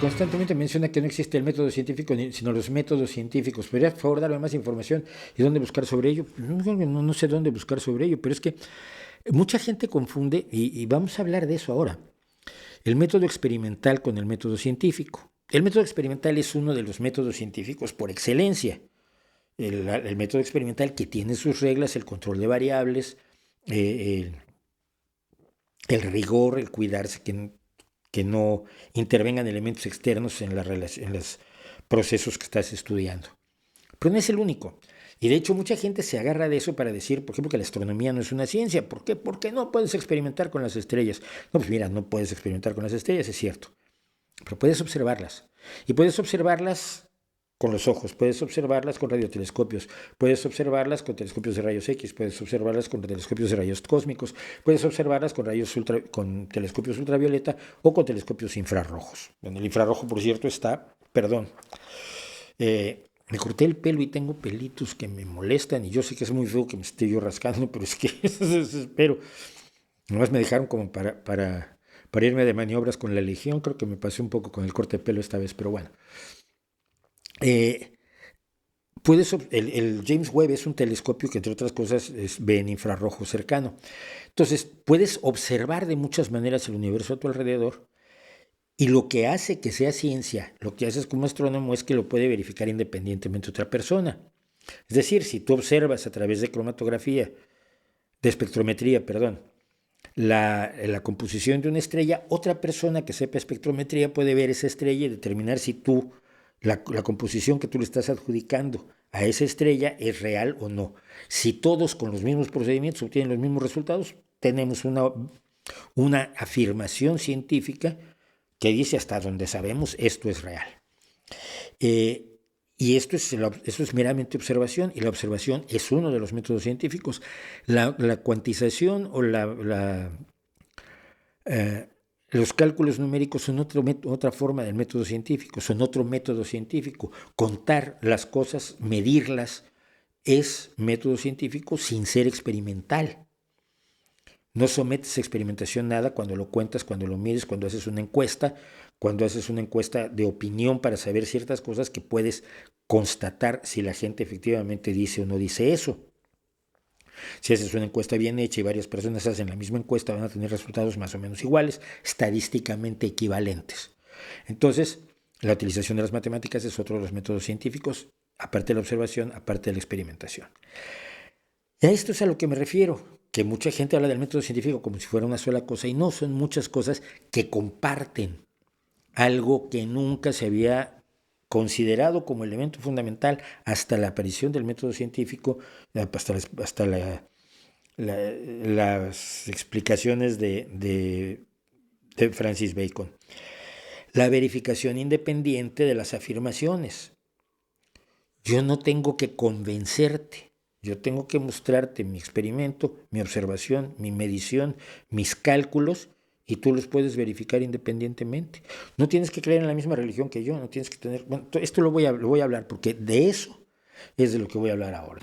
constantemente menciona que no existe el método científico, sino los métodos científicos. ¿Podría, por favor, darme más información y dónde buscar sobre ello? No sé dónde buscar sobre ello, pero es que mucha gente confunde, y vamos a hablar de eso ahora, el método experimental con el método científico. El método experimental es uno de los métodos científicos por excelencia. El método experimental que tiene sus reglas, el control de variables, el rigor, el cuidarse que no intervengan elementos externos en los procesos que estás estudiando. Pero no es el único. Y de hecho mucha gente se agarra de eso para decir, por ejemplo, que la astronomía no es una ciencia. ¿Por qué? Porque no puedes experimentar con las estrellas. No, pues mira, no puedes experimentar con las estrellas, es cierto. Pero puedes observarlas. Y puedes observarlas con los ojos, puedes observarlas con radiotelescopios, puedes observarlas con telescopios de rayos X, puedes observarlas con telescopios de rayos cósmicos, puedes observarlas con telescopios ultravioleta o con telescopios infrarrojos. En el infrarrojo, por cierto, me corté el pelo y tengo pelitos que me molestan y yo sé que es muy feo que me esté yo rascando, pero es que espero. Nomás me dejaron como para irme de maniobras con la Legión. Creo que me pasé un poco con el corte de pelo esta vez, pero bueno. El James Webb es un telescopio que, entre otras cosas, ve en infrarrojo cercano. Entonces, puedes observar de muchas maneras el universo a tu alrededor, y lo que hace que sea ciencia, lo que haces como astrónomo, es que lo puede verificar independientemente otra persona. Es decir, si tú observas a través de espectrometría, la composición de una estrella, otra persona que sepa espectrometría puede ver esa estrella y determinar si la composición que tú le estás adjudicando a esa estrella es real o no. Si todos con los mismos procedimientos obtienen los mismos resultados, tenemos una afirmación científica que dice, hasta donde sabemos, esto es real. Y esto es meramente observación, y la observación es uno de los métodos científicos. La cuantización o los cálculos numéricos son otra forma del método científico, son otro método científico. Contar las cosas, medirlas, es método científico sin ser experimental. No sometes a experimentación nada cuando lo cuentas, cuando lo mides, cuando haces una encuesta de opinión para saber ciertas cosas que puedes constatar si la gente efectivamente dice o no dice eso. Si haces una encuesta bien hecha y varias personas hacen la misma encuesta, van a tener resultados más o menos iguales, estadísticamente equivalentes. Entonces, la utilización de las matemáticas es otro de los métodos científicos, aparte de la observación, aparte de la experimentación. Y a esto es a lo que me refiero, que mucha gente habla del método científico como si fuera una sola cosa, y no, son muchas cosas que comparten algo que nunca se había considerado como elemento fundamental hasta la aparición del método científico, hasta las explicaciones de Francis Bacon. La verificación independiente de las afirmaciones. Yo no tengo que convencerte, yo tengo que mostrarte mi experimento, mi observación, mi medición, mis cálculos, y tú los puedes verificar independientemente. No tienes que creer en la misma religión que yo, no tienes que tener... Bueno, esto lo voy a hablar porque de eso es de lo que voy a hablar ahora.